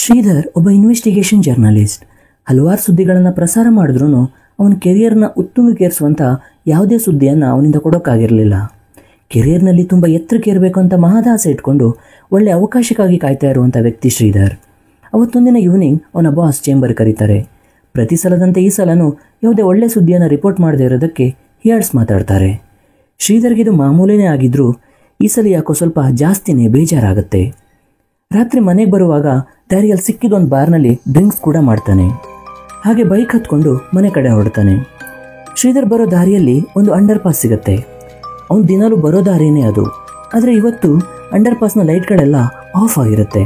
ಶ್ರೀಧರ್ ಒಬ್ಬ investigation journalist. ಹಲವಾರು ಸುದ್ದಿಗಳನ್ನು ಪ್ರಸಾರ ಮಾಡಿದ್ರೂ ಅವನ ಕೆರಿಯರ್ನ ಉತ್ತುಂಗಕ್ಕೇರಿಸುವಂಥ ಯಾವುದೇ ಸುದ್ದಿಯನ್ನು ಅವನಿಂದ ಕೊಡೋಕ್ಕಾಗಿರಲಿಲ್ಲ. ಕೆರಿಯರ್ನಲ್ಲಿ ತುಂಬ ಎತ್ತರಕ್ಕೇರಬೇಕು ಅಂತ ಮಹದಾಸೆ ಇಟ್ಕೊಂಡು ಒಳ್ಳೆ ಅವಕಾಶಕ್ಕಾಗಿ ಕಾಯ್ತಾ ಇರುವಂಥ ವ್ಯಕ್ತಿ ಶ್ರೀಧರ್. ಅವತ್ತೊಂದಿನ ಈವ್ನಿಂಗ್ ಅವನ ಬಾಸ್ ಚೇಂಬರ್ ಕರೀತಾರೆ. ಪ್ರತಿ ಸಲದಂತೆ ಈ ಸಲನೂ ಯಾವುದೇ ಒಳ್ಳೆ ಸುದ್ದಿಯನ್ನು ರಿಪೋರ್ಟ್ ಮಾಡದೇ ಇರೋದಕ್ಕೆ ಹಿಯಾಡ್ಸ್ ಮಾತಾಡ್ತಾರೆ. ಶ್ರೀಧರ್ಗಿದು ಮಾಮೂಲಿನೇ ಆಗಿದ್ರೂ ಈ ಸಲ ಯಾಕೋ ಸ್ವಲ್ಪ ಜಾಸ್ತಿನೇ ಬೇಜಾರಾಗುತ್ತೆ. ರಾತ್ರಿ ಮನೆಗೆ ಬರುವಾಗ ದಾರಿಯಲ್ಲಿ ಸಿಕ್ಕಿದೊಂದು ಬಾರ್ನಲ್ಲಿ ಡ್ರಿಂಕ್ಸ್ ಕೂಡ ಮಾಡ್ತಾನೆ. ಹಾಗೆ ಬೈಕ್ ಹತ್ಕೊಂಡು ಮನೆ ಕಡೆ ಹೊರಡ್ತಾನೆ. ಶ್ರೀಧರ್ ಬರೋ ದಾರಿಯಲ್ಲಿ ಒಂದು ಅಂಡರ್ ಪಾಸ್ ಸಿಗುತ್ತೆ. ಅವನು ದಿನಾಲೂ ಬರೋ ದಾರಿನೇ ಅದು. ಆದರೆ ಇವತ್ತು ಅಂಡರ್ ಪಾಸ್ನ ಲೈಟ್ಗಳೆಲ್ಲ ಆಫ್ ಆಗಿರುತ್ತೆ.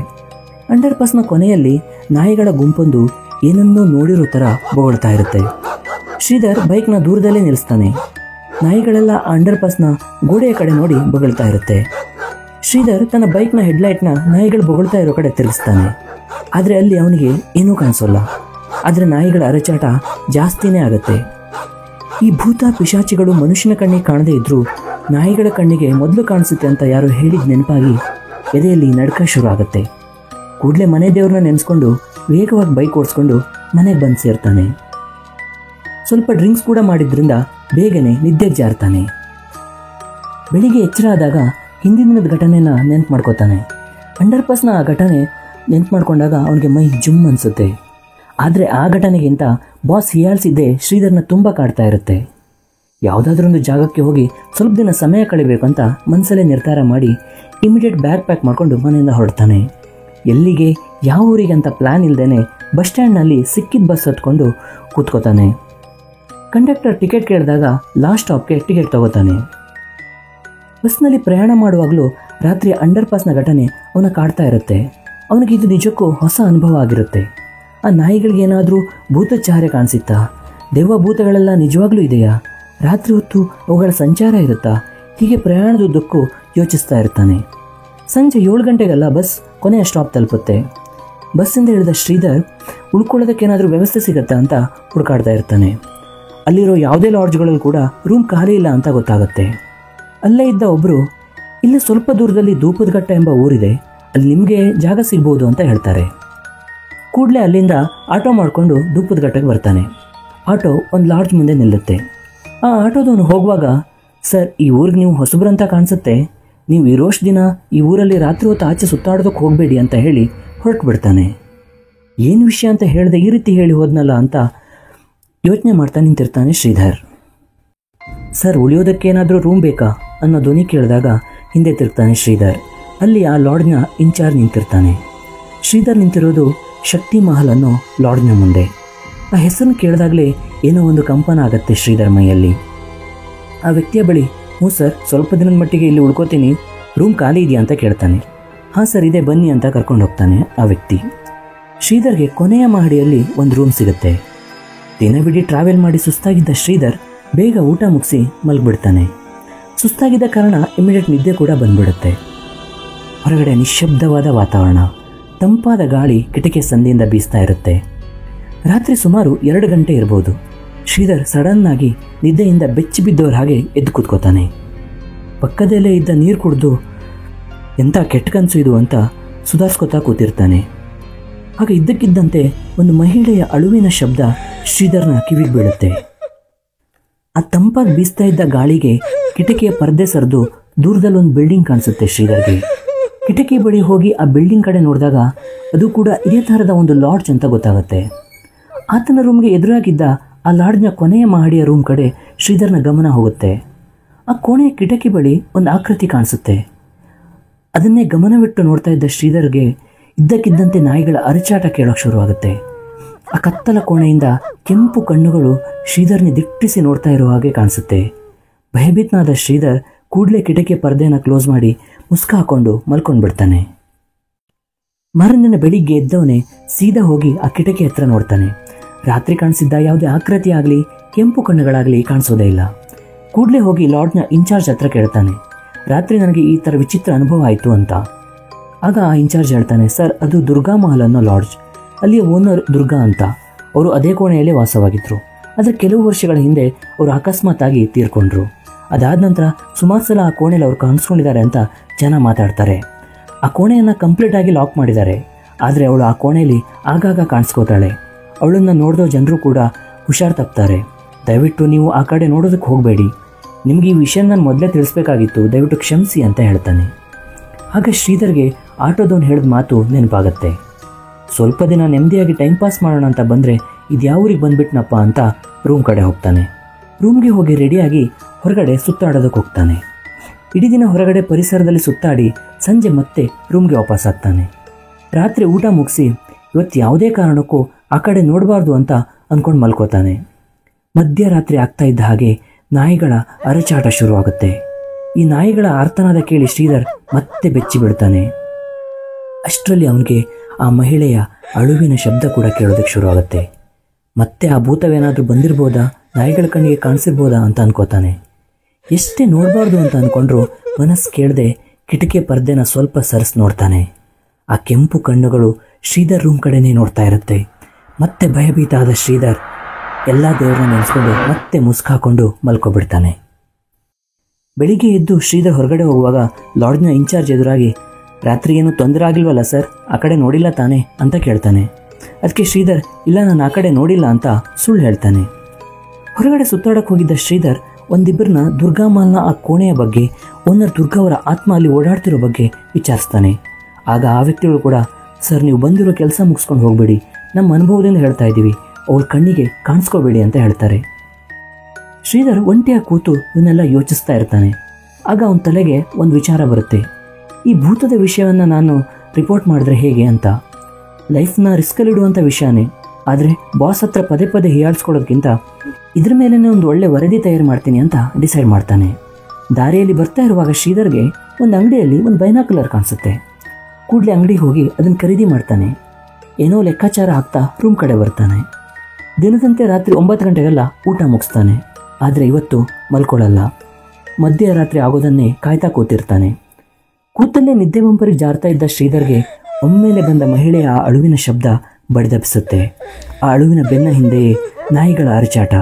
ಅಂಡರ್ ಪಾಸ್ನ ಕೊನೆಯಲ್ಲಿ ನಾಯಿಗಳ ಗುಂಪೊಂದು ಏನನ್ನೋ ನೋಡಿರೋ ಥರ ಬೊಗಳ್ತಾ ಇರುತ್ತೆ. ಶ್ರೀಧರ್ ಬೈಕ್ನ ದೂರದಲ್ಲೇ ನಿಲ್ಲಿಸ್ತಾನೆ. ನಾಯಿಗಳೆಲ್ಲ ಆ ಅಂಡರ್ ಪಾಸ್ನ ಗೋಡೆಯ ಕಡೆ ನೋಡಿ ಬೊಗಳ್ತಾ ಇರುತ್ತೆ. ಶ್ರೀಧರ್ ತನ್ನ ಬೈಕ್ನ ಹೆಡ್ಲೈಟ್ನ ನಾಯಿಗಳು ಬೊಗಳ್ತಾ ಇರೋ ಕಡೆ ತಿರುಗಿಸ್ತಾನೆ. ಆದರೆ ಅಲ್ಲಿ ಅವನಿಗೆ ಏನೂ ಕಾಣಿಸೋಲ್ಲ. ಆದರೆ ನಾಯಿಗಳ ಅರಚಾಟ ಜಾಸ್ತಿನೇ ಆಗುತ್ತೆ. ಈ ಭೂತ ಪಿಶಾಚಿಗಳು ಮನುಷ್ಯನ ಕಣ್ಣಿಗೆ ಕಾಣದೇ ಇದ್ರೂ ನಾಯಿಗಳ ಕಣ್ಣಿಗೆ ಮೊದಲು ಕಾಣಿಸುತ್ತೆ ಅಂತ ಯಾರೋ ಹೇಳಿದ ನೆನಪಾಗಿ ಎದೆಯಲ್ಲಿ ನಡ್ಕ ಶುರು ಆಗುತ್ತೆ. ಕೂಡಲೇ ಮನೆ ದೇವ್ರನ್ನ ನೆನೆಸ್ಕೊಂಡು ವೇಗವಾಗಿ ಬೈಕ್ ಓಡಿಸ್ಕೊಂಡು ಮನೆಗೆ ಬಂದು ಸೇರ್ತಾನೆ. ಸ್ವಲ್ಪ ಡ್ರಿಂಕ್ಸ್ ಕೂಡ ಮಾಡಿದ್ರಿಂದ ಬೇಗನೆ ನಿದ್ದೆಗೆ ಜಾರ್ತಾನೆ. ಬೆಳಿಗ್ಗೆ ಎಚ್ಚರ ಆದಾಗ ಹಿಂದಿನ ದಿನದ ಘಟನೆನ ನೆನ್ಪು ಮಾಡ್ಕೋತಾನೆ. ಅಂಡರ್ ಪಾಸ್ನ ಆ ಘಟನೆ ನೆನ್ಪು ಮಾಡ್ಕೊಂಡಾಗ ಅವನಿಗೆ ಮೈ ಜುಮ್ ಅನಿಸುತ್ತೆ. ಆದರೆ ಆ ಘಟನೆಗಿಂತ ಬಾಸ್ ಹೀಯಾಳ್ಸಿದ್ದೇ ಶ್ರೀಧರ್ನ ತುಂಬ ಕಾಡ್ತಾ ಇರುತ್ತೆ. ಯಾವುದಾದ್ರೊಂದು ಜಾಗಕ್ಕೆ ಹೋಗಿ ಸ್ವಲ್ಪ ದಿನ ಸಮಯ ಕಳಿಬೇಕು ಅಂತ ಮನಸ್ಸಲ್ಲೇ ನಿರ್ಧಾರ ಮಾಡಿ ಇಮಿಡಿಯೇಟ್ ಬ್ಯಾಗ್ ಪ್ಯಾಕ್ ಮಾಡಿಕೊಂಡು ಮನೆಯಿಂದ ಹೊರಡ್ತಾನೆ. ಎಲ್ಲಿಗೆ ಯಾವ ಊರಿಗೆ ಅಂತ ಪ್ಲ್ಯಾನ್ ಇಲ್ಲದೇನೆ ಬಸ್ ಸ್ಟ್ಯಾಂಡ್ನಲ್ಲಿ ಸಿಕ್ಕಿದ ಬಸ್ ಹತ್ಕೊಂಡು ಕೂತ್ಕೋತಾನೆ. ಕಂಡಕ್ಟರ್ ಟಿಕೆಟ್ ಕೇಳಿದಾಗ ಲಾಸ್ಟ್ ಸ್ಟಾಪ್ಗೆ ಟಿಕೆಟ್ ತಗೋತಾನೆ. ಬಸ್ನಲ್ಲಿ ಪ್ರಯಾಣ ಮಾಡುವಾಗಲೂ ರಾತ್ರಿ ಅಂಡರ್ ಪಾಸ್ನ ಘಟನೆ ಅವನ ಕಾಡ್ತಾ ಇರುತ್ತೆ. ಅವನಿಗೆ ಇದು ನಿಜಕ್ಕೂ ಹೊಸ ಅನುಭವ ಆಗಿರುತ್ತೆ. ಆ ನಾಯಿಗಳಿಗೇನಾದರೂ ಭೂತಚಾರೆ ಕಾಣಿಸುತ್ತಾ? ದೆವ್ವ ಭೂತಗಳೆಲ್ಲ ನಿಜವಾಗ್ಲೂ ಇದೆಯಾ? ರಾತ್ರಿ ಹೊತ್ತು ಅವುಗಳ ಸಂಚಾರ ಇರುತ್ತಾ? ಹೀಗೆ ಪ್ರಯಾಣದುದ್ದಕ್ಕೂ ಯೋಚಿಸ್ತಾ ಇರ್ತಾನೆ. ಸಂಜೆ 7 ಗಂಟೆಗೆಲ್ಲ ಬಸ್ ಕೊನೆಯ ಸ್ಟಾಪ್ ತಲುಪುತ್ತೆ. ಬಸ್ಸಿಂದ ಇಳಿದ ಶ್ರೀಧರ್ ಉಳ್ಕೊಳ್ಳೋದಕ್ಕೇನಾದರೂ ವ್ಯವಸ್ಥೆ ಸಿಗುತ್ತಾ ಅಂತ ಹುಡುಕಾಡ್ತಾ ಇರ್ತಾನೆ. ಅಲ್ಲಿರೋ ಯಾವುದೇ ಲಾಡ್ಜ್ಗಳಲ್ಲಿ ಕೂಡ ರೂಮ್ ಖಾಲಿ ಇಲ್ಲ ಅಂತ ಗೊತ್ತಾಗುತ್ತೆ. ಅಲ್ಲೇ ಇದ್ದ ಒಬ್ಬರು, ಇಲ್ಲೇ ಸ್ವಲ್ಪ ದೂರದಲ್ಲಿ ಧೂಪದಘಟ್ಟ ಎಂಬ ಊರಿದೆ, ಅಲ್ಲಿ ನಿಮಗೆ ಜಾಗ ಸಿಗ್ಬೋದು ಅಂತ ಹೇಳ್ತಾರೆ. ಕೂಡಲೇ ಅಲ್ಲಿಂದ ಆಟೋ ಮಾಡಿಕೊಂಡು ಧೂಪದಘಟ್ಟಕ್ಕೆ ಬರ್ತಾನೆ. ಆಟೋ ಒಂದು ಲಾಡ್ಜ್ ಮುಂದೆ ನಿಲ್ಲುತ್ತೆ. ಆ ಆಟೋದವನು ಹೋಗುವಾಗ, ಸರ್, ಈ ಊರಿಗೆ ನೀವು ಹೊಸಬ್ರಂತ ಕಾಣಿಸುತ್ತೆ, ನೀವು ಇರೋಷ್ಟು ದಿನ ಈ ಊರಲ್ಲಿ ರಾತ್ರಿ ಹೊತ್ತು ಆಚೆ ಸುತ್ತಾಡೋದಕ್ಕೆ ಹೋಗಬೇಡಿ ಅಂತ ಹೇಳಿ ಹೊರಟು ಬಿಡ್ತಾನೆ. ಏನು ವಿಷಯ ಅಂತ ಹೇಳಿದೆ ಈ ರೀತಿ ಹೇಳಿ ಹೋದ್ನಲ್ಲ ಅಂತ ಯೋಚನೆ ಮಾಡ್ತಾ ನಿಂತಿರ್ತಾನೆ ಶ್ರೀಧರ್. ಸರ್, ಉಳಿಯೋದಕ್ಕೇನಾದರೂ ರೂಮ್ ಬೇಕಾ ಅನ್ನೋ ಧ್ವನಿ ಕೇಳಿದಾಗ ಹಿಂದೆ ತಿರುಗ್ತಾನೆ ಶ್ರೀಧರ್. ಅಲ್ಲಿ ಆ ಲಾಡ್ಜ್ನ ಇನ್ಚಾರ್ಜ್ ನಿಂತಿರ್ತಾನೆ. ಶ್ರೀಧರ್ ನಿಂತಿರೋದು ಶಕ್ತಿ ಮಹಲ್ ಅನ್ನೋ ಲಾಡ್ಜ್ನ ಮುಂದೆ. ಆ ಹೆಸರನ್ನು ಕೇಳಿದಾಗಲೇ ಏನೋ ಒಂದು ಕಂಪನ ಆಗುತ್ತೆ ಶ್ರೀಧರ್ ಮೈಯಲ್ಲಿ. ಆ ವ್ಯಕ್ತಿಯ ಬಳಿ, ಹ್ಞೂ ಸರ್, ಸ್ವಲ್ಪ ದಿನದ ಮಟ್ಟಿಗೆ ಇಲ್ಲಿ ಉಳ್ಕೋತೀನಿ, ರೂಮ್ ಖಾಲಿ ಇದೆಯಾ ಅಂತ ಕೇಳ್ತಾನೆ. ಹಾಂ ಸರ್, ಇದೆ, ಬನ್ನಿ ಅಂತ ಕರ್ಕೊಂಡು ಹೋಗ್ತಾನೆ ಆ ವ್ಯಕ್ತಿ. ಶ್ರೀಧರ್ಗೆ ಕೊನೆಯ ಮಹಡಿಯಲ್ಲಿ ಒಂದು ರೂಮ್ ಸಿಗುತ್ತೆ. ದಿನವಿಡೀ ಟ್ರಾವೆಲ್ ಮಾಡಿ ಸುಸ್ತಾಗಿದ್ದ ಶ್ರೀಧರ್ ಬೇಗ ಊಟ ಮುಗಿಸಿ ಮಲಗಿಬಿಡ್ತಾನೆ. ಸುಸ್ತಾಗಿದ್ದ ಕಾರಣ ಇಮಿಡಿಯೇಟ್ ನಿದ್ದೆ ಕೂಡ ಬಂದ್ಬಿಡುತ್ತೆ. ಹೊರಗಡೆ ನಿಶ್ಶಬ್ದವಾದ ವಾತಾವರಣ, ತಂಪಾದ ಗಾಳಿ ಕಿಟಕಿ ಸಂದಿಯಿಂದ ಬೀಸ್ತಾ ಇರುತ್ತೆ. ರಾತ್ರಿ ಸುಮಾರು 2 ಗಂಟೆ ಇರ್ಬೋದು. ಶ್ರೀಧರ್ ಸಡನ್ನಾಗಿ ನಿದ್ದೆಯಿಂದ ಬೆಚ್ಚಿ ಬಿದ್ದವ್ರ ಹಾಗೆ ಎದ್ದು ಕೂತ್ಕೋತಾನೆ. ಪಕ್ಕದಲ್ಲೇ ಇದ್ದ ನೀರು ಕುಡಿದು ಎಂಥ ಕೆಟ್ಟ ಕನಸು ಇದು ಅಂತ ಸುಧಾರಿಸ್ಕೋತಾ ಕೂತಿರ್ತಾನೆ. ಆಗ ಇದ್ದಕ್ಕಿದ್ದಂತೆ ಒಂದು ಮಹಿಳೆಯ ಅಳುವಿನ ಶಬ್ದ ಶ್ರೀಧರ್ನ ಕಿವಿಗೆ ಬೀಳುತ್ತೆ. ಆ ತಂಪಾಗಿ ಬೀಸ್ತಾ ಇದ್ದ ಗಾಳಿಗೆ ಕಿಟಕಿಯ ಪರ್ದೆ ಸರಿದು ದೂರದಲ್ಲಿ ಒಂದು ಬಿಲ್ಡಿಂಗ್ ಕಾಣಿಸುತ್ತೆ ಶ್ರೀಧರ್ಗೆ. ಕಿಟಕಿ ಬಳಿ ಹೋಗಿ ಆ ಬಿಲ್ಡಿಂಗ್ ಕಡೆ ನೋಡಿದಾಗ ಅದು ಕೂಡ ಇದೇ ಥರದ ಒಂದು ಲಾಡ್ಜ್ ಅಂತ ಗೊತ್ತಾಗುತ್ತೆ. ಆತನ ರೂಮ್ಗೆ ಎದುರಾಗಿದ್ದ ಆ ಲಾಡ್ಜ್ನ ಕೊನೆಯ ಮಹಡಿಯ ರೂಮ್ ಕಡೆ ಶ್ರೀಧರ್ನ ಗಮನ ಹೋಗುತ್ತೆ. ಆ ಕೋಣೆಯ ಕಿಟಕಿ ಬಳಿ ಒಂದು ಆಕೃತಿ ಕಾಣಿಸುತ್ತೆ. ಅದನ್ನೇ ಗಮನವಿಟ್ಟು ನೋಡ್ತಾ ಇದ್ದ ಶ್ರೀಧರ್ಗೆ ಇದ್ದಕ್ಕಿದ್ದಂತೆ ನಾಯಿಗಳ ಅರಚಾಟ ಕೇಳೋಕೆ ಶುರುವಾಗುತ್ತೆ. ಆ ಕತ್ತಲ ಕೋಣೆಯಿಂದ ಕೆಂಪು ಕಣ್ಣುಗಳು ಶ್ರೀಧರ್ನ ದಿಟ್ಟಿಸಿ ನೋಡ್ತಾ ಇರೋ ಹಾಗೆ ಕಾಣಿಸುತ್ತೆ. ಭಯಭೀತನಾದ ಶ್ರೀಧರ್ ಕೂಡಲೇ ಕಿಟಕಿಯ ಪರ್ದೆಯನ್ನು ಕ್ಲೋಸ್ ಮಾಡಿ ಮುಸ್ಕ ಹಾಕೊಂಡು ಮಲ್ಕೊಂಡ್ಬಿಡ್ತಾನೆ. ಮಾರನೆಯ ಬೆಳಿಗ್ಗೆ ಎದ್ದವನೇ ಸೀದಾ ಹೋಗಿ ಆ ಕಿಟಕಿ ಹತ್ರ ನೋಡ್ತಾನೆ. ರಾತ್ರಿ ಕಾಣಿಸಿದ್ದ ಯಾವುದೇ ಆಕೃತಿ ಆಗಲಿ ಕೆಂಪು ಕಣ್ಣುಗಳಾಗಲಿ ಕಾಣಿಸೋದೇ ಇಲ್ಲ. ಕೂಡಲೇ ಹೋಗಿ ಲಾಡ್ಜ್ನ ಇನ್ಚಾರ್ಜ್ ಹತ್ರ ಕೇಳ್ತಾನೆ, ರಾತ್ರಿ ನನಗೆ ಈ ಥರ ವಿಚಿತ್ರ ಅನುಭವ ಆಯಿತು ಅಂತ. ಆಗ ಆ ಇನ್ಚಾರ್ಜ್ ಹೇಳ್ತಾನೆ, ಸರ್, ಅದು ದುರ್ಗಾ ಮಹಲ್ ಅನ್ನೋ ಲಾಡ್ಜ್. ಅಲ್ಲಿಯ ಓನರ್ ದುರ್ಗಾ ಅಂತ, ಅವರು ಅದೇ ಕೋಣೆಯಲ್ಲೇ ವಾಸವಾಗಿದ್ದರು. ಆದರೆ ಕೆಲವು ವರ್ಷಗಳ ಹಿಂದೆ ಅವರು ಅಕಸ್ಮಾತ್ ಆಗಿ ತೀರ್ಕೊಂಡ್ರು. ಅದಾದ ನಂತರ ಸುಮಾರು ಸಲ ಆ ಕೋಣೆಯಲ್ಲಿ ಅವ್ರು ಕಾಣಿಸ್ಕೊಂಡಿದ್ದಾರೆ ಅಂತ ಜನ ಮಾತಾಡ್ತಾರೆ. ಆ ಕೋಣೆಯನ್ನು ಕಂಪ್ಲೀಟ್ ಆಗಿ ಲಾಕ್ ಮಾಡಿದ್ದಾರೆ. ಆದರೆ ಅವಳು ಆ ಕೋಣೆಯಲ್ಲಿ ಆಗಾಗ ಕಾಣಿಸ್ಕೋತಾಳೆ. ಅವಳನ್ನು ನೋಡಿದೋ ಜನರು ಕೂಡ ಹುಷಾರು ತಪ್ತಾರೆ. ದಯವಿಟ್ಟು ನೀವು ಆ ಕಡೆ ನೋಡೋದಕ್ಕೆ ಹೋಗಬೇಡಿ, ನಿಮಗೆ ಈ ವಿಷಯ ನಾನು ಮೊದಲೇ ತಿಳಿಸ್ಬೇಕಾಗಿತ್ತು, ದಯವಿಟ್ಟು ಕ್ಷಮಿಸಿ ಅಂತ ಹೇಳ್ತಾನೆ. ಆಗ ಶ್ರೀಧರ್ಗೆ ಆಟೋದವನು ಹೇಳಿದ ಮಾತು ನೆನಪಾಗತ್ತೆ. ಸ್ವಲ್ಪ ದಿನ ನೆಮ್ಮದಿಯಾಗಿ ಟೈಮ್ ಪಾಸ್ ಮಾಡೋಣ ಅಂತ ಬಂದರೆ ಇದು ಯಾವ ಊರಿಗೆ ಬಂದುಬಿಟ್ನಪ್ಪ ಅಂತ ರೂಮ್ ಕಡೆ ಹೋಗ್ತಾನೆ. ರೂಮ್ಗೆ ಹೋಗಿ ರೆಡಿಯಾಗಿ ಹೊರಗಡೆ ಸುತ್ತಾಡೋದಕ್ಕೆ ಹೋಗ್ತಾನೆ. ಇಡೀ ದಿನ ಹೊರಗಡೆ ಪರಿಸರದಲ್ಲಿ ಸುತ್ತಾಡಿ ಸಂಜೆ ಮತ್ತೆ ರೂಮ್ಗೆ ವಾಪಸ್ ಆಗ್ತಾನೆ. ರಾತ್ರಿ ಊಟ ಮುಗಿಸಿ ಇವತ್ತು ಯಾವುದೇ ಕಾರಣಕ್ಕೂ ಆ ಕಡೆ ನೋಡಬಾರ್ದು ಅಂತ ಅಂದ್ಕೊಂಡು ಮಲ್ಕೋತಾನೆ. ಮಧ್ಯರಾತ್ರಿ ಆಗ್ತಾ ಇದ್ದ ಹಾಗೆ ನಾಯಿಗಳ ಅರಚಾಟ ಶುರುವಾಗುತ್ತೆ. ಈ ನಾಯಿಗಳ ಆರ್ತನಾದ ಕೇಳಿ ಶ್ರೀಧರ್ ಮತ್ತೆ ಬೆಚ್ಚಿ ಬಿಡ್ತಾನೆ. ಅಷ್ಟರಲ್ಲಿ ಅವನಿಗೆ ಆ ಮಹಿಳೆಯ ಅಳುವಿನ ಶಬ್ದ ಕೂಡ ಕೇಳೋದಕ್ಕೆ ಶುರುವಾಗುತ್ತೆ. ಮತ್ತೆ ಆ ಭೂತವೇನಾದರೂ ಬಂದಿರ್ಬೋದಾ, ನಾಯಿಗಳ ಕಣ್ಣಿಗೆ ಕಾಣಿಸಿರ್ಬೋದಾ ಅಂತ ಅನ್ಕೋತಾನೆ. ಎಷ್ಟೇ ನೋಡಬಾರ್ದು ಅಂತ ಅಂದ್ಕೊಂಡ್ರು ಮನಸ್ಸು ಕೇಳದೆ ಕಿಟಕಿ ಪರ್ದೆನ ಸ್ವಲ್ಪ ಸರಿಸಿ ನೋಡ್ತಾನೆ. ಆ ಕೆಂಪು ಕಣ್ಣುಗಳು ಶ್ರೀಧರ್ ರೂಮ್ ಕಡೆನೇ ನೋಡ್ತಾ ಇರುತ್ತೆ. ಮತ್ತೆ ಭಯಭೀತ ಆದ ಶ್ರೀಧರ್ ಎಲ್ಲ ದೇವರನ್ನ ನೆನೆಸ್ಕೊಂಡು ಮತ್ತೆ ಮುಸ್ಕಾಕೊಂಡು ಮಲ್ಕೊಬಿಡ್ತಾನೆ. ಬೆಳಿಗ್ಗೆ ಎದ್ದು ಶ್ರೀಧರ್ ಹೊರಗಡೆ ಹೋಗುವಾಗ ಲಾಡ್ಜ್ನ ಇನ್ಚಾರ್ಜ್ ಎದುರಾಗಿ, ರಾತ್ರಿ ಏನೂ ತೊಂದರೆ ಆಗಿಲ್ವಲ್ಲ ಸರ್, ಆ ಕಡೆ ನೋಡಿಲ್ಲ ತಾನೆ ಅಂತ ಕೇಳ್ತಾನೆ. ಅದಕ್ಕೆ ಶ್ರೀಧರ್, ಇಲ್ಲ ನಾನು ಆ ಕಡೆ ನೋಡಿಲ್ಲ ಅಂತ ಸುಳ್ಳು ಹೇಳ್ತಾನೆ. ಹೊರಗಡೆ ಸುತ್ತಾಡಕ್ಕೆ ಹೋಗಿದ್ದ ಶ್ರೀಧರ್ ಒಂದಿಬ್ಬರನ್ನ ದುರ್ಗಾಮಾಲ್ನ ಆ ಕೋಣೆಯ ಬಗ್ಗೆ, ಓನರ್ ದುರ್ಗಾ ಅವರ ಆತ್ಮ ಅಲ್ಲಿ ಓಡಾಡ್ತಿರೋ ಬಗ್ಗೆ ವಿಚಾರಿಸ್ತಾನೆ. ಆಗ ಆ ವ್ಯಕ್ತಿಗಳು ಕೂಡ, ಸರ್ ನೀವು ಬಂದಿರೋ ಕೆಲಸ ಮುಗಿಸ್ಕೊಂಡು ಹೋಗಬೇಡಿ, ನಮ್ಮ ಅನುಭವದಿಂದ ಹೇಳ್ತಾ ಇದ್ದೀವಿ, ಅವಳ ಕಣ್ಣಿಗೆ ಕಾಣಿಸ್ಕೋಬೇಡಿ ಅಂತ ಹೇಳ್ತಾರೆ. ಶ್ರೀಧರ್ ಒಂಟಿಯಾಗಿ ಕೂತು ಇವನ್ನೆಲ್ಲ ಯೋಚಿಸ್ತಾ ಇರ್ತಾನೆ. ಆಗ ಅವನ ತಲೆಗೆ ಒಂದು ವಿಚಾರ ಬರುತ್ತೆ. ಈ ಭೂತದ ವಿಷಯವನ್ನು ನಾನು ರಿಪೋರ್ಟ್ ಮಾಡಿದ್ರೆ ಹೇಗೆ ಅಂತ. ಲೈಫ್ನ ರಿಸ್ಕಲ್ಲಿಡುವಂಥ ವಿಷಯನೇ, ಆದರೆ ಬಾಸ್ ಹತ್ರ ಪದೇ ಪದೇ ಹೀಯಾಳಿಸ್ಕೊಳ್ಳೋದಕ್ಕಿಂತ ಇದ್ರ ಮೇಲೇ ಒಂದು ಒಳ್ಳೆ ವರದಿ ತಯಾರು ಮಾಡ್ತೀನಿ ಅಂತ ಡಿಸೈಡ್ ಮಾಡ್ತಾನೆ. ದಾರಿಯಲ್ಲಿ ಬರ್ತಾ ಇರುವಾಗ ಶ್ರೀಧರ್ಗೆ ಒಂದು ಅಂಗಡಿಯಲ್ಲಿ ಒಂದು ಬೈನಾಕ್ಯುಲರ್ ಕಾಣಿಸುತ್ತೆ. ಕೂಡಲೇ ಅಂಗಡಿಗೆ ಹೋಗಿ ಅದನ್ನು ಖರೀದಿ ಮಾಡ್ತಾನೆ. ಏನೋ ಲೆಕ್ಕಾಚಾರ ಹಾಕ್ತಾ ರೂಮ್ ಕಡೆ ಬರ್ತಾನೆ. ದಿನದಂತೆ ರಾತ್ರಿ 9 ಗಂಟೆಗೆಲ್ಲ ಊಟ ಮುಗಿಸ್ತಾನೆ. ಆದರೆ ಇವತ್ತು ಮಲ್ಕೊಳ್ಳಲ್ಲ. ಮಧ್ಯರಾತ್ರಿ ಆಗೋದನ್ನೇ ಕಾಯ್ತಾ ಕೂತಿರ್ತಾನೆ. ಕೂತಲ್ಲೇ ನಿದ್ದೆ ಬಂಪರಿಗೆ ಜಾರ್ತಾ ಇದ್ದ ಶ್ರೀಧರ್ಗೆ ಒಮ್ಮೆಲೆ ಬಂದ ಮಹಿಳೆಯ ಆ ಅಳುವಿನ ಶಬ್ದ ಬಡಿದಪ್ಪಿಸುತ್ತೆ. ಆ ಅಳುವಿನ ಬೆನ್ನ ಹಿಂದೆಯೇ ನಾಯಿಗಳ ಅರಚಾಟ.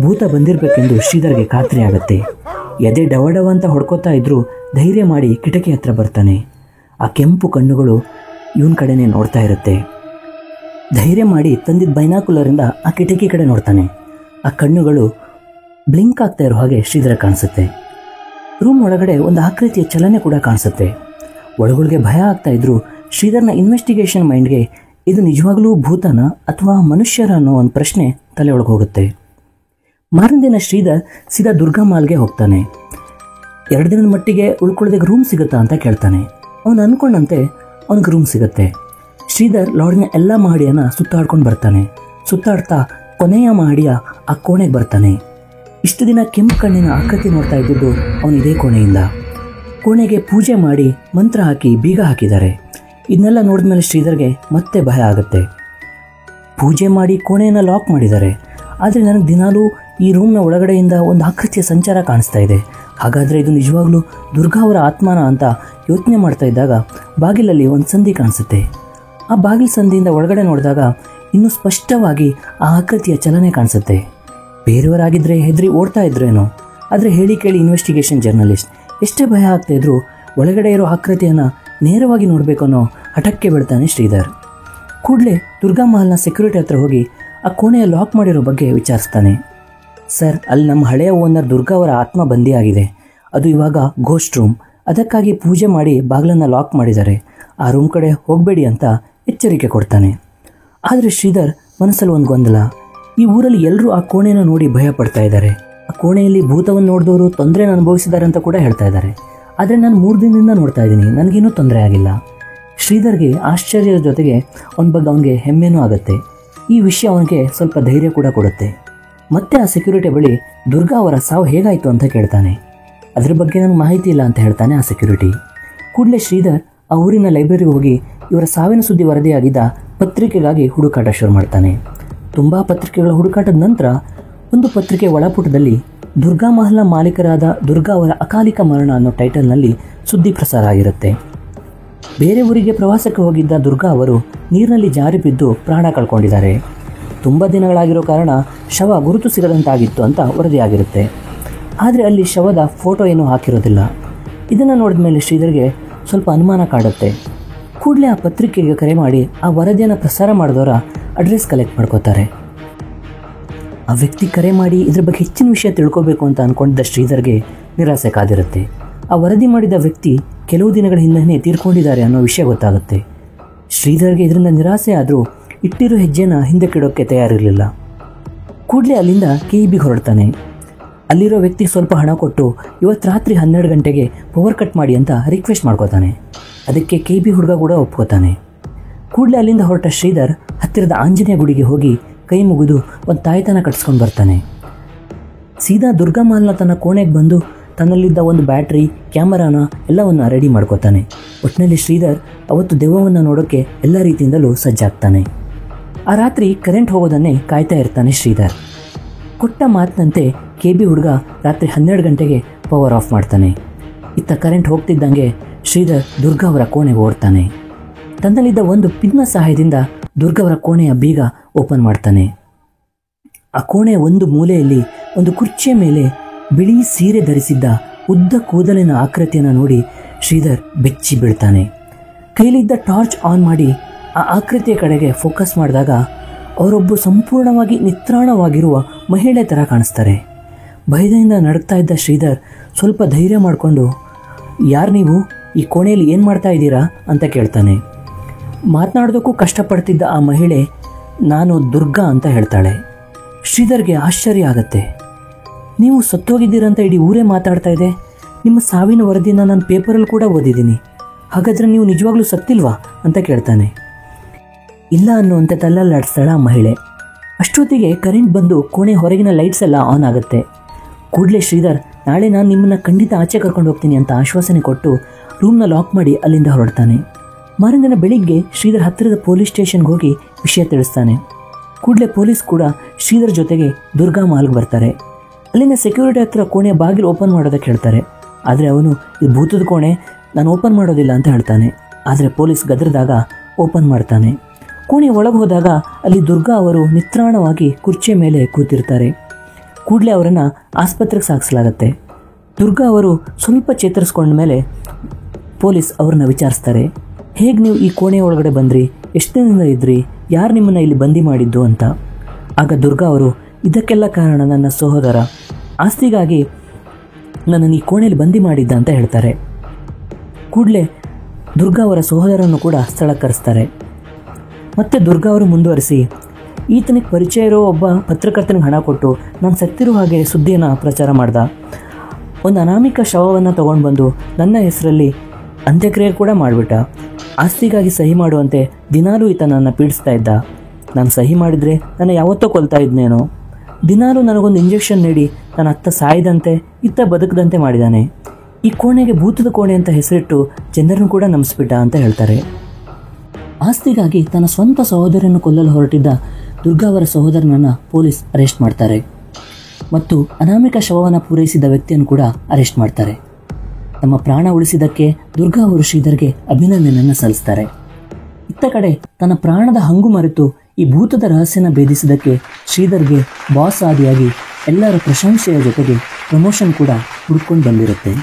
ಭೂತ ಬಂದಿರಬೇಕೆಂದು ಶ್ರೀಧರ್ಗೆ ಖಾತ್ರಿ ಆಗುತ್ತೆ. ಎದೆ ಡವಡವ ಅಂತ ಹೊಡ್ಕೋತಾ ಇದ್ರೂ ಧೈರ್ಯ ಮಾಡಿ ಕಿಟಕಿ ಹತ್ರ ಬರ್ತಾನೆ. ಆ ಕೆಂಪು ಕಣ್ಣುಗಳು ಇವನ ಕಡೆನೇ ನೋಡ್ತಾ ಇರುತ್ತೆ. ಧೈರ್ಯ ಮಾಡಿ ತಂದಿದ್ದ ಬೈನಾಕ್ಯುಲರಿಂದ ಆ ಕಿಟಕಿ ಕಡೆ ನೋಡ್ತಾನೆ. ಆ ಕಣ್ಣುಗಳು ಬ್ಲಿಂಕ್ ಆಗ್ತಾ ಇರೋ ಹಾಗೆ ಶ್ರೀಧರ ಕಾಣಿಸುತ್ತೆ. ರೂಮ್ ಒಳಗಡೆ ಒಂದು ಆಕೃತಿಯ ಚಲನೆ ಕೂಡ ಕಾಣಿಸುತ್ತೆ. ಒಳಗೊಳಗೆ ಭಯ ಆಗ್ತಾ ಇದ್ರು ಶ್ರೀಧರ್ನ ಇನ್ವೆಸ್ಟಿಗೇಷನ್ ಮೈಂಡ್ಗೆ ಇದು ನಿಜವಾಗ್ಲೂ ಭೂತನ ಅಥವಾ ಮನುಷ್ಯರ ಅನ್ನೋ ಒಂದು ಪ್ರಶ್ನೆ ತಲೆ ಒಳಗೆ ಹೋಗುತ್ತೆ. ಮಾರನೇ ದಿನ ಶ್ರೀಧರ್ ಸೀದಾ ದುರ್ಗಾ ಮಾಲ್ಗೆ ಹೋಗ್ತಾನೆ. 2 ದಿನದ ಮಟ್ಟಿಗೆ ಉಳ್ಕೊಳ್ಳೋದಕ್ಕೆ ರೂಮ್ ಸಿಗುತ್ತಾ ಅಂತ ಕೇಳ್ತಾನೆ. ಅವನು ಅಂದ್ಕೊಂಡಂತೆ ಅವನಿಗೆ ರೂಮ್ ಸಿಗುತ್ತೆ. ಶ್ರೀಧರ್ ಲಾಡ್ಜ್ನ ಎಲ್ಲ ಮಹಡಿಯನ್ನು ಸುತ್ತಾಡ್ಕೊಂಡು ಬರ್ತಾನೆ. ಸುತ್ತಾಡ್ತಾ ಕೊನೆಯ ಮಹಡಿಯ ಆ ಕೋಣೆಗೆ ಬರ್ತಾನೆ. ಇಷ್ಟು ದಿನ ಕೆಂಪು ಕಣ್ಣಿನ ಆಕೃತಿ ನೋಡ್ತಾ ಇದ್ದಿದ್ದು ಅವನು ಇದೇ ಕೋಣೆಯಿಂದ. ಕೋಣೆಗೆ ಪೂಜೆ ಮಾಡಿ ಮಂತ್ರ ಹಾಕಿ ಬೀಗ ಹಾಕಿದ್ದಾರೆ. ಇದನ್ನೆಲ್ಲ ನೋಡಿದ್ಮೇಲೆ ಶ್ರೀಧರ್ಗೆ ಮತ್ತೆ ಭಯ ಆಗುತ್ತೆ. ಪೂಜೆ ಮಾಡಿ ಕೋಣೆಯನ್ನು ಲಾಕ್ ಮಾಡಿದ್ದಾರೆ. ಆದರೆ ನನಗೆ ದಿನಾಲೂ ಈ ರೂಮ್ನ ಒಳಗಡೆಯಿಂದ ಒಂದು ಆಕೃತಿಯ ಸಂಚಾರ ಕಾಣಿಸ್ತಾ ಇದೆ. ಹಾಗಾದರೆ ಇದು ನಿಜವಾಗ್ಲೂ ದುರ್ಗಾ ಅವರ ಆತ್ಮನ ಅಂತ ಯೋಚನೆ ಮಾಡ್ತಾ ಇದ್ದಾಗ ಬಾಗಿಲಲ್ಲಿ ಒಂದು ಸಂಧಿ ಕಾಣಿಸುತ್ತೆ. ಆ ಬಾಗಿಲು ಸಂಧಿಯಿಂದ ಒಳಗಡೆ ನೋಡಿದಾಗ ಇನ್ನೂ ಸ್ಪಷ್ಟವಾಗಿ ಆ ಆಕೃತಿಯ ಚಲನೆ ಕಾಣಿಸುತ್ತೆ. ಬೇರೆಯವರಾಗಿದ್ದರೆ ಹೆದರಿ ಓಡ್ತಾ ಇದ್ರೇನೋ, ಆದರೆ ಹೇಳಿ ಕೇಳಿ ಇನ್ವೆಸ್ಟಿಗೇಷನ್ ಜರ್ನಲಿಸ್ಟ್ ಎಷ್ಟೇ ಭಯ ಆಗ್ತಾ ಇದ್ರು ಒಳಗಡೆ ಇರೋ ಆಕೃತಿಯನ್ನು ನೇರವಾಗಿ ನೋಡಬೇಕು ಅನ್ನೋ ಹಠಕ್ಕೆ ಬೀಳ್ತಾನೆ ಶ್ರೀಧರ್. ಕೂಡಲೇ ದುರ್ಗಾ ಮಹಲ್ನ ಸೆಕ್ಯೂರಿಟಿ ಹತ್ರ ಹೋಗಿ ಆ ಕೋಣೆಯ ಲಾಕ್ ಮಾಡಿರೋ ಬಗ್ಗೆ ವಿಚಾರಿಸ್ತಾನೆ. ಸರ್, ಅಲ್ಲಿ ನಮ್ಮ ಹಳೆಯ ಓನರ್ ದುರ್ಗಾ ಅವರ ಆತ್ಮ ಬಂದಿಯಾಗಿದೆ. ಅದು ಇವಾಗ ಗೋಸ್ಟ್ ರೂಮ್. ಅದಕ್ಕಾಗಿ ಪೂಜೆ ಮಾಡಿ ಬಾಗಿಲನ್ನು ಲಾಕ್ ಮಾಡಿದ್ದಾರೆ. ಆ ರೂಮ್ ಕಡೆ ಹೋಗಬೇಡಿ ಅಂತ ಎಚ್ಚರಿಕೆ ಕೊಡ್ತಾನೆ. ಆದರೆ ಶ್ರೀಧರ್ ಮನಸ್ಸಲ್ಲಿ ಒಂದು ಗೊಂದಲ. ಈ ಊರಲ್ಲಿ ಎಲ್ಲರೂ ಆ ಕೋಣೆನ ನೋಡಿ ಭಯ ಪಡ್ತಾ ಇದ್ದಾರೆ. ಆ ಕೋಣೆಯಲ್ಲಿ ಭೂತವನ್ನು ನೋಡಿದವರು ತೊಂದರೆನ ಅನುಭವಿಸಿದ್ದಾರೆ ಅಂತ ಕೂಡ ಹೇಳ್ತಾ ಇದ್ದಾರೆ. ಆದರೆ ನಾನು 3 ದಿನದಿಂದ ನೋಡ್ತಾ ಇದ್ದೀನಿ, ನನಗೇನೂ ತೊಂದರೆ ಆಗಿಲ್ಲ. ಶ್ರೀಧರ್ಗೆ ಆಶ್ಚರ್ಯದ ಜೊತೆಗೆ ಅವನ ಬಗ್ಗೆ ಅವನಿಗೆ ಹೆಮ್ಮೆನೂ ಆಗುತ್ತೆ. ಈ ವಿಷಯ ಅವನಿಗೆ ಸ್ವಲ್ಪ ಧೈರ್ಯ ಕೂಡ ಕೊಡುತ್ತೆ. ಮತ್ತೆ ಆ ಸೆಕ್ಯೂರಿಟಿ ಬಳಿ ದುರ್ಗಾ ಅವರ ಸಾವು ಹೇಗಾಯಿತು ಅಂತ ಕೇಳ್ತಾನೆ. ಅದ್ರ ಬಗ್ಗೆ ನನಗೆ ಮಾಹಿತಿ ಇಲ್ಲ ಅಂತ ಹೇಳ್ತಾನೆ ಆ ಸೆಕ್ಯೂರಿಟಿ. ಕೂಡಲೇ ಶ್ರೀಧರ್ ಆ ಊರಿನ ಲೈಬ್ರರಿಗೆ ಹೋಗಿ ಇವರ ಸಾವಿನ ಸುದ್ದಿ ವರದಿಯಾಗಿದ್ದ ಪತ್ರಿಕೆಗಾಗಿ ಹುಡುಕಾಟ ಶುರು ಮಾಡ್ತಾನೆ. ತುಂಬ ಪತ್ರಿಕೆಗಳ ಹುಡುಕಾಟದ ನಂತರ ಒಂದು ಪತ್ರಿಕೆ ಒಳಪುಟದಲ್ಲಿ ದುರ್ಗಾ ಮಹಲ್ನ ಮಾಲೀಕರಾದ ದುರ್ಗಾ ಅವರ ಅಕಾಲಿಕ ಮರಣ ಅನ್ನೋ ಟೈಟಲ್ನಲ್ಲಿ ಸುದ್ದಿ ಪ್ರಸಾರ ಆಗಿರುತ್ತೆ. ಬೇರೆ ಊರಿಗೆ ಪ್ರವಾಸಕ್ಕೆ ಹೋಗಿದ್ದ ದುರ್ಗಾ ಅವರು ನೀರಿನಲ್ಲಿ ಜಾರಿ ಬಿದ್ದು ಪ್ರಾಣ ಕಳ್ಕೊಂಡಿದ್ದಾರೆ. ತುಂಬ ದಿನಗಳಾಗಿರೋ ಕಾರಣ ಶವ ಗುರುತು ಸಿಗದಂತಾಗಿತ್ತು ಅಂತ ವರದಿಯಾಗಿರುತ್ತೆ. ಆದರೆ ಅಲ್ಲಿ ಶವದ ಫೋಟೋ ಏನೂ ಹಾಕಿರೋದಿಲ್ಲ. ಇದನ್ನು ನೋಡಿದ ಮೇಲೆ ಶ್ರೀಧರ್ಗೆ ಸ್ವಲ್ಪ ಅನುಮಾನ ಕಾಡುತ್ತೆ. ಕೂಡಲೇ ಆ ಪತ್ರಿಕೆಗೆ ಕರೆ ಮಾಡಿ ಆ ವರದಿಯನ್ನು ಪ್ರಸಾರ ಮಾಡಿದವರ ಅಡ್ರೆಸ್ ಕಲೆಕ್ಟ್ ಮಾಡ್ಕೋತಾರೆ. ಆ ವ್ಯಕ್ತಿ ಕರೆ ಮಾಡಿ ಇದ್ರ ಬಗ್ಗೆ ಹೆಚ್ಚಿನ ವಿಷಯ ತಿಳ್ಕೋಬೇಕು ಅಂತ ಅಂದ್ಕೊಂಡಿದ್ದ ಶ್ರೀಧರ್ಗೆ ನಿರಾಸೆ ಕಾದಿರುತ್ತೆ. ಆ ವರದಿ ಮಾಡಿದ ವ್ಯಕ್ತಿ ಕೆಲವು ದಿನಗಳ ಹಿಂದೆಯೇ ತೀರ್ಕೊಂಡಿದ್ದಾರೆ ಅನ್ನೋ ವಿಷಯ ಗೊತ್ತಾಗುತ್ತೆ. ಶ್ರೀಧರ್ಗೆ ಇದರಿಂದ ನಿರಾಸೆ ಆದರೂ ಇಟ್ಟಿರೋ ಹೆಜ್ಜೆನ ಹಿಂದೆ ಕೆಡೋಕ್ಕೆ ತಯಾರಿರಲಿಲ್ಲ. ಕೂಡಲೇ ಅಲ್ಲಿಂದ KEBಗೆ ಹೊರಡ್ತಾನೆ. ಅಲ್ಲಿರೋ ವ್ಯಕ್ತಿಗೆ ಸ್ವಲ್ಪ ಹಣ ಕೊಟ್ಟು ಇವತ್ತು ರಾತ್ರಿ 12 ಗಂಟೆಗೆ ಪವರ್ ಕಟ್ ಮಾಡಿ ಅಂತ ರಿಕ್ವೆಸ್ಟ್ ಮಾಡ್ಕೋತಾನೆ. ಅದಕ್ಕೆ KEB ಹುಡುಗ ಕೂಡ ಒಪ್ಕೋತಾನೆ. ಕೂಡಲೇ ಅಲ್ಲಿಂದ ಹೊರಟ ಶ್ರೀಧರ್ ಹತ್ತಿರದ ಆಂಜನೇಯ ಗುಡಿಗೆ ಹೋಗಿ ಕೈ ಮುಗಿದು ಒಂದು ತಾಯ್ತನ ಕಟ್ಸ್ಕೊಂಡು ಬರ್ತಾನೆ. ಸೀದಾ ದುರ್ಗಾ ಮಾಲ್ನ ತನ್ನ ಕೋಣೆಗೆ ಬಂದು ತನ್ನಲ್ಲಿದ್ದ ಒಂದು ಬ್ಯಾಟ್ರಿ, ಕ್ಯಾಮರಾನ ಎಲ್ಲವನ್ನು ರೆಡಿ ಮಾಡ್ಕೋತಾನೆ. ಒಟ್ಟಿನಲ್ಲಿ ಶ್ರೀಧರ್ ಅವತ್ತು ದೆವ್ವವನ್ನು ನೋಡೋಕ್ಕೆ ಎಲ್ಲ ರೀತಿಯಿಂದಲೂ ಸಜ್ಜಾಗ್ತಾನೆ. ಆ ರಾತ್ರಿ ಕರೆಂಟ್ ಹೋಗೋದನ್ನೇ ಕಾಯ್ತಾ ಇರ್ತಾನೆ ಶ್ರೀಧರ್. ಕೊಟ್ಟ ಮಾತಿನಂತೆ KEB ಹುಡುಗ ರಾತ್ರಿ 12 ಗಂಟೆಗೆ ಪವರ್ ಆಫ್ ಮಾಡ್ತಾನೆ. ಇತ್ತ ಕರೆಂಟ್ ಹೋಗ್ತಿದ್ದಂಗೆ ಶ್ರೀಧರ್ ದುರ್ಗಾ ಅವರ ಕೋಣೆಗೆ ಓಡ್ತಾನೆ. ತನ್ನಲ್ಲಿದ್ದ ಒಂದು ಪಿನ್ನ ಸಹಾಯದಿಂದ ದುರ್ಗಾ ಅವರ ಕೋಣೆಯ ಬೀಗ ಓಪನ್ ಮಾಡ್ತಾನೆ. ಆ ಕೋಣೆಯ ಒಂದು ಮೂಲೆಯಲ್ಲಿ ಒಂದು ಕುರ್ಚಿಯ ಮೇಲೆ ಬಿಳಿ ಸೀರೆ ಧರಿಸಿದ್ದ ಉದ್ದ ಕೂದಲಿನ ಆಕೃತಿಯನ್ನು ನೋಡಿ ಶ್ರೀಧರ್ ಬೆಚ್ಚಿ ಬೀಳ್ತಾನೆ. ಕೈಲಿದ್ದ ಟಾರ್ಚ್ ಆನ್ ಮಾಡಿ ಆ ಆಕೃತಿಯ ಕಡೆಗೆ ಫೋಕಸ್ ಮಾಡಿದಾಗ ಅವರೊಬ್ಬ ಸಂಪೂರ್ಣವಾಗಿ ನಿತ್ರಾಣವಾಗಿರುವ ಮಹಿಳೆ ಥರ ಕಾಣಿಸ್ತಾರೆ. ಭಯದಿಂದ ನಡುಗ್ತಾ ಇದ್ದ ಶ್ರೀಧರ್ ಸ್ವಲ್ಪ ಧೈರ್ಯ ಮಾಡಿಕೊಂಡು, ಯಾರು ನೀವು, ಈ ಕೋಣೆಯಲ್ಲಿ ಏನು ಮಾಡ್ತಾ ಇದ್ದೀರಾ ಅಂತ ಕೇಳ್ತಾನೆ. ಮಾತನಾಡೋದಕ್ಕೂ ಕಷ್ಟಪಡ್ತಿದ್ದ ಆ ಮಹಿಳೆ ನಾನು ದುರ್ಗಾ ಅಂತ ಹೇಳ್ತಾಳೆ. ಶ್ರೀಧರ್ಗೆ ಆಶ್ಚರ್ಯ ಆಗತ್ತೆ. ನೀವು ಸತ್ತೋಗಿದ್ದೀರಂತ ಇಡೀ ಊರೇ ಮಾತಾಡ್ತಾ ಇದೆ. ನಿಮ್ಮ ಸಾವಿನ ವರದಿನ ನಾನು ಪೇಪರಲ್ಲಿ ಕೂಡ ಓದಿದ್ದೀನಿ. ಹಾಗಾದರೆ ನೀವು ನಿಜವಾಗ್ಲೂ ಸತ್ತಿಲ್ವಾ ಅಂತ ಕೇಳ್ತಾನೆ. ಇಲ್ಲ ಅನ್ನುವಂತೆ ತಲ್ಲಲ್ಲಾಡಿಸ್ತಾಳೆ ಆ ಮಹಿಳೆ. ಅಷ್ಟೊತ್ತಿಗೆ ಕರೆಂಟ್ ಬಂದು ಕೋಣೆ ಹೊರಗಿನ ಲೈಟ್ಸ್ ಎಲ್ಲ ಆನ್ ಆಗುತ್ತೆ. ಕೂಡಲೇ ಶ್ರೀಧರ್ ನಾಳೆ ನಾನು ನಿಮ್ಮನ್ನು ಖಂಡಿತ ಆಚೆ ಕರ್ಕೊಂಡು ಹೋಗ್ತೀನಿ ಅಂತ ಆಶ್ವಾಸನೆ ಕೊಟ್ಟು ರೂಮ್ನ ಲಾಕ್ ಮಾಡಿ ಅಲ್ಲಿಂದ ಹೊರಡ್ತಾನೆ. ಮಾರನೇ ಬೆಳಿಗ್ಗೆ ಶ್ರೀಧರ್ ಹತ್ತಿರದ ಪೊಲೀಸ್ ಸ್ಟೇಷನ್ಗೆ ಹೋಗಿ ವಿಷಯ ತಿಳಿಸ್ತಾನೆ. ಕೂಡಲೇ ಪೊಲೀಸ್ ಕೂಡ ಶ್ರೀಧರ್ ಜೊತೆಗೆ ದುರ್ಗಾ ಮಾಲ್ಗೆ ಬರ್ತಾರೆ. ಅಲ್ಲಿನ ಸೆಕ್ಯೂರಿಟಿ ಹತ್ರ ಕೋಣೆಯ ಬಾಗಿಲು ಓಪನ್ ಮಾಡೋದಕ್ಕೆ ಹೇಳ್ತಾರೆ. ಆದರೆ ಅವನು ಇದು ಭೂತದ ಕೋಣೆ, ನಾನು ಓಪನ್ ಮಾಡೋದಿಲ್ಲ ಅಂತ ಹೇಳ್ತಾನೆ. ಆದರೆ ಪೊಲೀಸ್ ಗದರಿದಾಗ ಓಪನ್ ಮಾಡ್ತಾನೆ. ಕೋಣೆಯ ಒಳಗೆ ಹೋದಾಗ ಅಲ್ಲಿ ದುರ್ಗಾ ಅವರು ನಿತ್ರಾಣವಾಗಿ ಕುರ್ಚಿಯ ಮೇಲೆ ಕೂತಿರ್ತಾರೆ. ಕೂಡಲೇ ಅವರನ್ನು ಆಸ್ಪತ್ರೆಗೆ ಸಾಗಿಸಲಾಗತ್ತೆ. ದುರ್ಗಾ ಅವರು ಸ್ವಲ್ಪ ಚೇತರಿಸ್ಕೊಂಡ ಮೇಲೆ ಪೊಲೀಸ್ ಅವ್ರನ್ನ ವಿಚಾರಿಸ್ತಾರೆ. ಹೇಗೆ ನೀವು ಈ ಕೋಣೆಯ ಒಳಗಡೆ ಬಂದ್ರಿ, ಎಷ್ಟು ದಿನದಿಂದ ಇದ್ರಿ, ಯಾರು ನಿಮ್ಮನ್ನು ಇಲ್ಲಿ ಬಂದಿ ಮಾಡಿದ್ದು ಅಂತ. ಆಗ ದುರ್ಗಾ ಅವರು ಇದಕ್ಕೆಲ್ಲ ಕಾರಣ ನನ್ನ ಸಹೋದರ, ಆಸ್ತಿಗಾಗಿ ನನ್ನನ್ನು ಈ ಕೋಣೆಯಲ್ಲಿ ಬಂದಿ ಮಾಡಿದ್ದ ಅಂತ ಹೇಳ್ತಾರೆ. ಕೂಡಲೇ ದುರ್ಗಾ ಅವರ ಸಹೋದರನ್ನು ಕೂಡ ಸ್ಥಳಕ್ಕೆ ಕರೆಸ್ತಾರೆ. ಮತ್ತೆ ದುರ್ಗಾ ಅವರು ಮುಂದುವರಿಸಿ, ಈತನಿಗೆ ಪರಿಚಯ ಇರೋ ಒಬ್ಬ ಪತ್ರಕರ್ತನಿಗೆ ಹಣ ಕೊಟ್ಟು ನಾನು ಸತ್ತಿರೋ ಹಾಗೆ ಸುದ್ದಿಯನ್ನು ಪ್ರಚಾರ ಮಾಡ್ದ. ಒಂದು ಅನಾಮಿಕ ಶವವನ್ನು ತೊಗೊಂಡು ಬಂದು ನನ್ನ ಹೆಸರಲ್ಲಿ ಅಂತ್ಯಕ್ರಿಯೆ ಕೂಡ ಮಾಡಿಬಿಟ್ಟ. ಆಸ್ತಿಗಾಗಿ ಸಹಿ ಮಾಡುವಂತೆ ದಿನಾಲೂ ಈತ ನನ್ನ ಪೀಡಿಸ್ತಾ ಇದ್ದ. ನಾನು ಸಹಿ ಮಾಡಿದರೆ ನನ್ನ ಯಾವತ್ತೋ ಕೊಲ್ತಾ ಇದ್ನೇನೋ. ದಿನಾಲೂ ನನಗೊಂದು ಇಂಜೆಕ್ಷನ್ ನೀಡಿ ನನ್ನ ಅತ್ತ ಸಾಯದಂತೆ ಇತ್ತ ಬದುಕದಂತೆ ಮಾಡಿದ್ದಾನೆ. ಈ ಕೋಣೆಗೆ ಭೂತದ ಕೋಣೆ ಅಂತ ಹೆಸರಿಟ್ಟು ಜನರನ್ನು ಕೂಡ ನಂಬಿಸ್ಬಿಟ್ಟ ಅಂತ ಹೇಳ್ತಾರೆ. ಆಸ್ತಿಗಾಗಿ ತನ್ನ ಸ್ವಂತ ಸಹೋದರನ್ನು ಕೊಲ್ಲಲು ಹೊರಟಿದ್ದ ದುರ್ಗಾ ಅವರ ಸಹೋದರನನ್ನು ಪೊಲೀಸ್ ಅರೆಸ್ಟ್ ಮಾಡ್ತಾರೆ ಮತ್ತು ಅನಾಮಿಕ ಶವವನ್ನು ಪೂರೈಸಿದ ವ್ಯಕ್ತಿಯನ್ನು ಕೂಡ ಅರೆಸ್ಟ್ ಮಾಡ್ತಾರೆ. ತಮ್ಮ ಪ್ರಾಣ ಉಳಿಸಿದ್ದಕ್ಕೆ ದುರ್ಗಾ ಅವರು ಶ್ರೀಧರ್ಗೆ ಅಭಿನಂದನೆಯನ್ನು ಸಲ್ಲಿಸ್ತಾರೆ. ಇತ್ತ ಕಡೆ ತನ್ನ ಪ್ರಾಣದ ಹಂಗು ಮರೆತು ಈ ಭೂತದ ರಹಸ್ಯನ ಭೇದಿಸಿದ್ದಕ್ಕೆ ಶ್ರೀಧರ್ಗೆ ಬಾಸ್ ಆದಿಯಾಗಿ ಎಲ್ಲರ ಪ್ರಶಂಸೆಯ ಜೊತೆಗೆ ಪ್ರಮೋಷನ್ ಕೂಡ ಹುಡ್ಕೊಂಡು ಬಂದಿರುತ್ತೆ.